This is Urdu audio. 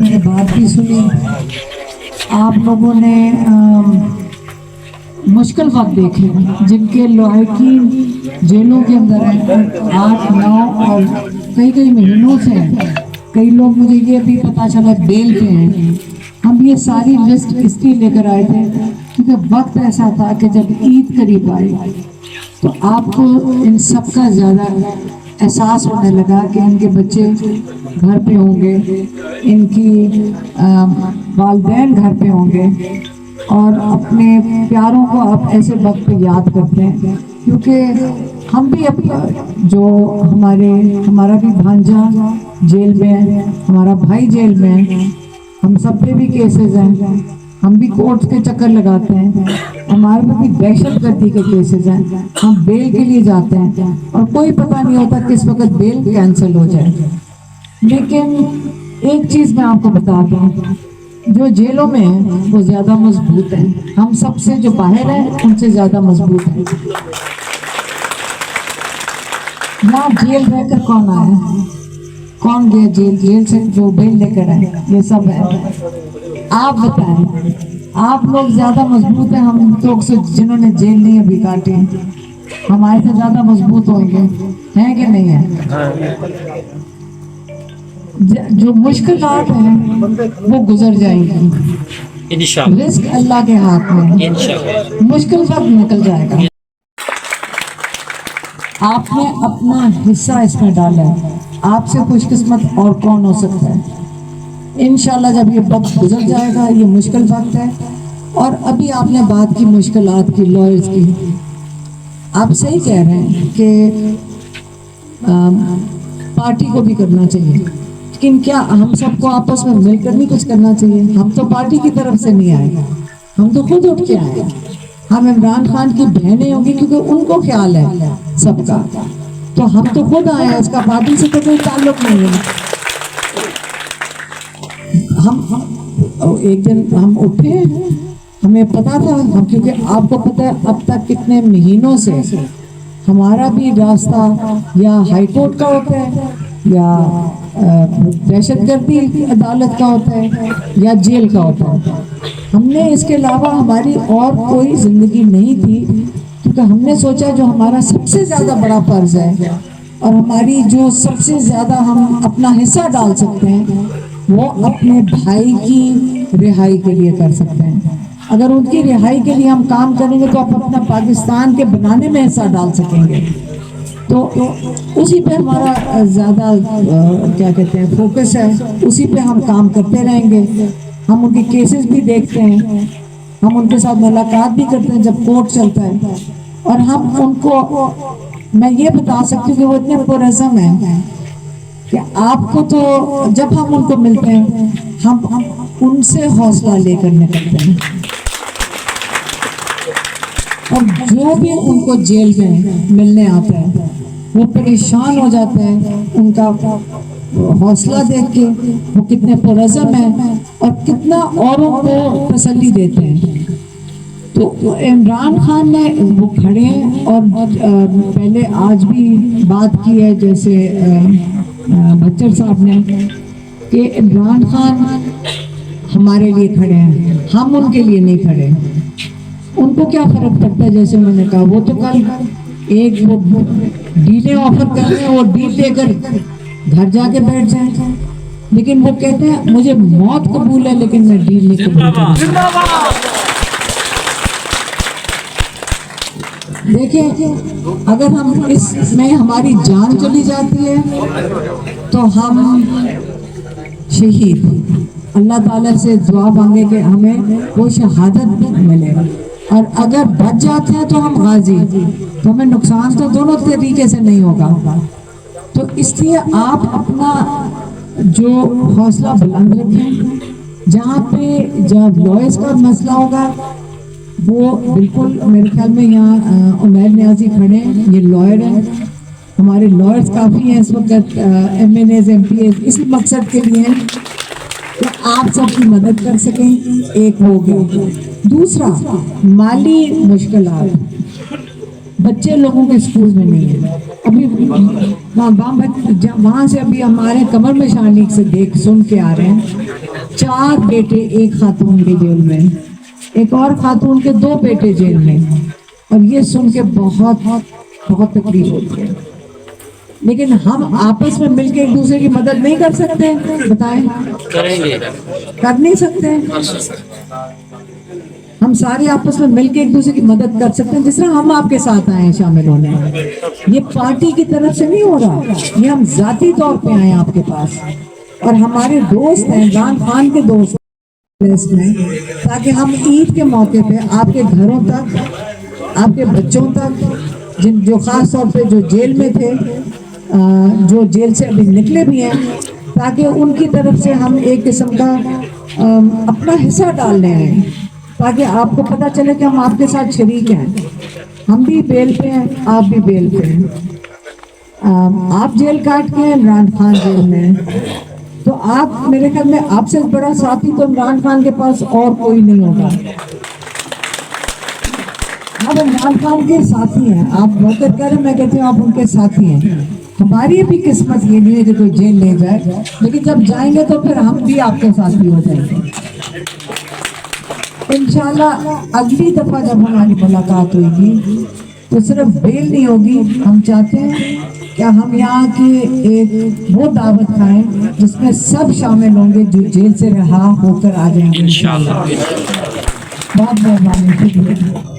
میری بات بھی سنی. آپ لوگوں نے مشکل وقت دیکھے جن کے لاحقین جیلوں کے اندر ہیں 8 9 اور کئی مہینوں سے ہیں. کئی لوگ مجھے یہ بھی پتہ چلا بیل پہ ہیں. ہم یہ ساری لسٹ اس لیے لے کر آئے تھے کیونکہ وقت ایسا تھا کہ جب عید قریب آئی تو آپ کو ان سب کا زیادہ احساس ہونے لگا کہ ان کے بچے گھر پہ ہوں گے, ان کی والدین گھر پہ ہوں گے, اور اپنے پیاروں کو آپ ایسے وقت پہ یاد کرتے ہیں. کیونکہ ہم بھی جو ہمارا بھی بھانجا جیل میں ہے, ہمارا بھائی جیل میں ہے, ہم سب پہ بھی کیسز ہیں, ہم بھی کورٹ کے چکر لگاتے ہیں, ہمارے پہ بھی دہشت گردی کے کیسز ہیں, ہم بیل کے لیے جاتے ہیں اور کوئی پتہ نہیں ہوتا کس وقت بیل کینسل ہو جائے. لیکن ایک چیز میں آپ کو بتا دوں, جو جیلوں میں ہیں وہ زیادہ مضبوط ہیں, ہم سب سے جو باہر ہیں ان سے زیادہ مضبوط ہیں. یہاں جیل رہ کر کون آیا, کون گیا جیل سے جو بیل لے کر آئے, یہ سب ہے. آپ بتائیں, آپ لوگ زیادہ مضبوط ہیں ہم لوگ سے جنہوں نے جیل نہیں ابھی کاٹے ہیں, ہمارے سے زیادہ مضبوط ہوں گے, ہیں کہ نہیں ہیں؟ جو مشکلات ہیں وہ گزر جائیں گی انشاءاللہ, رزق اللہ کے ہاتھ میں, مشکل وقت نکل جائے گا. آپ نے اپنا حصہ اس میں ڈالا ہے, آپ سے خوش قسمت اور کون ہو سکتا ہے. انشاءاللہ جب یہ وقت گزر جائے گا, یہ مشکل وقت ہے. اور ابھی آپ نے بات کی مشکلات کی, لائرز کی, آپ صحیح کہہ رہے ہیں کہ پارٹی کو بھی کرنا چاہیے, لیکن کیا ہم سب کو آپس میں مل کر نہیں کچھ کرنا چاہیے؟ ہم تو پارٹی کی طرف سے نہیں آئے, ہم تو خود اٹھ کے آئے. ہم عمران خان کی بہنیں ہوں گی کیونکہ ان کو خیال ہے سب کا, تو ہم تو خود آئے ہیں, اس کا پارٹی سے تو کوئی تعلق نہیں ہے. ہم ایک دن ہم اٹھے, ہمیں پتا تھا, ہم کیونکہ آپ کو پتا ہے اب تک کتنے مہینوں سے ہمارا بھی راستہ یا ہائی کورٹ کا ہوتا ہے, یا دہشت گردی عدالت کا ہوتا ہے, یا جیل کا ہوتا ہے. ہم نے اس کے علاوہ ہماری اور کوئی زندگی نہیں تھی, کیونکہ ہم نے سوچا جو ہمارا سب سے زیادہ بڑا فرض ہے اور ہماری جو سب سے زیادہ ہم اپنا حصہ ڈال سکتے ہیں وہ اپنے بھائی کی رہائی کے لیے کر سکتے ہیں. اگر ان کی رہائی کے لیے ہم کام کریں گے تو آپ اپنا پاکستان کے بنانے میں حصہ ڈال سکیں گے. تو اسی پہ ہمارا زیادہ کیا کہتے ہیں فوکس ہے, اسی پہ ہم کام کرتے رہیں گے. ہم ان کی کیسز بھی دیکھتے ہیں, ہم ان کے ساتھ ملاقات بھی کرتے ہیں جب کورٹ چلتا ہے, اور ہم ان کو, میں یہ بتا سکتی ہوں کہ وہ اتنے پرعزم ہیں کہ آپ کو تو جب ہم ان کو ملتے ہیں ہم ان سے حوصلہ لے کر نکلتے ہیں. اور جو بھی ان کو جیل میں ملنے آتا ہے وہ پریشان ہو جاتے ہیں, ان کا حوصلہ دیکھ کے وہ کتنے پرعزم ہیں اور کتنا اوروں کو تسلی دیتے ہیں. تو عمران خان نے وہ کھڑے ہیں, اور پہلے آج بھی بات کی ہے جیسے بچر صاحب نے, کہ عمران خان ہمارے لیے کھڑے ہیں, ہم ان کے لیے نہیں کھڑے. ان کو کیا فرق پڑتا ہے, جیسے میں نے کہا وہ تو کل ایک ڈیلیں آفر کر رہے ہیں, وہ ڈیل لے کر گھر جا کے بیٹھ جائیں, لیکن وہ کہتے ہیں مجھے موت قبول ہے لیکن میں ڈیل نہیں قبول کروں. دیکھیں اگر ہم اس میں ہماری جان چلی جاتی ہے تو ہم شہید, اللہ تعالیٰ سے دعا مانگے کہ ہمیں وہ شہادت ملے, اور اگر بچ جاتے ہیں تو ہم غازی, تو ہمیں نقصان تو دونوں طریقے سے نہیں ہوگا. تو اس لیے آپ اپنا جو حوصلہ بلند رکھیں, جہاں پہ جب لائرز کا مسئلہ ہوگا وہ بالکل میرے خیال میں یہاں عمیر نیازی کھڑے ہیں, یہ لائر ہیں, ہمارے لائرز کافی ہیں اس وقت, M N As, M P As, اس مقصد کے لیے ہیں کہ آپ سب کی مدد کر سکیں. ایک ہو گیا. دوسرا, مالی مشکلات, بچے لوگوں کے اسکول میں نہیں ہیں ابھی, وہاں سے ابھی ہمارے کمر میں شانیک سے دیکھ سن کے آ رہے ہیں 4 بیٹے ایک خاتون کے جیل میں, ایک اور خاتون کے 2 بیٹے جیل میں, اور یہ سن کے بہت بہت تکلیف ہوتی ہے. لیکن ہم آپس میں مل کے ایک دوسرے کی مدد نہیں کر سکتے؟ بتائیں, کریں گے, کر نہیں سکتے؟ ہم سارے آپس میں مل کے ایک دوسرے کی مدد کر سکتے ہیں, جس طرح ہم آپ کے ساتھ آئے ہیں شامل ہونے. یہ پارٹی کی طرف سے نہیں ہو رہا, یہ ہم ذاتی طور پہ آئے ہیں آپ کے پاس, اور ہمارے دوست ہیں, عمران خان کے دوست میں, تاکہ ہم عید کے موقع پہ آپ کے گھروں تک, آپ کے بچوں تک, جو خاص طور پہ جو جیل میں تھے, جو جیل سے ابھی نکلے بھی ہیں, تاکہ ان کی طرف سے ہم ایک قسم کا اپنا حصہ ڈال رہے ہیں, تاکہ آپ کو پتہ چلے کہ ہم آپ کے ساتھ شریک ہیں. ہم بھی بیل پہ ہیں, آپ بھی بیل پہ ہیں. آپ جیل کاٹ کے ہیں, عمران خان جیل میں ہیں, تو آپ میرے خیال میں آپ سے بڑا ساتھی تو عمران خان کے پاس اور کوئی نہیں ہوگا. آپ عمران خان کے ساتھی ہیں, آپ موقع کریں, میں کہتی ہوں آپ ان کے ساتھی ہیں. ہماری بھی قسمت یہ نہیں ہے کہ کوئی جیل لے جائے, لیکن جب جائیں گے تو پھر ہم بھی آپ کے ساتھی ہو جائیں گے انشاءاللہ. اگلی دفعہ جب ہماری ملاقات ہوئے گی تو صرف بیل نہیں ہوگی, ہم چاہتے ہیں کہ ہم یہاں کی ایک وہ دعوت کھائیں جس میں سب شامل ہوں گے جو جیل سے رہا ہو کر آ جائیں گے انشاءاللہ. بہت مہربانی, شکریہ.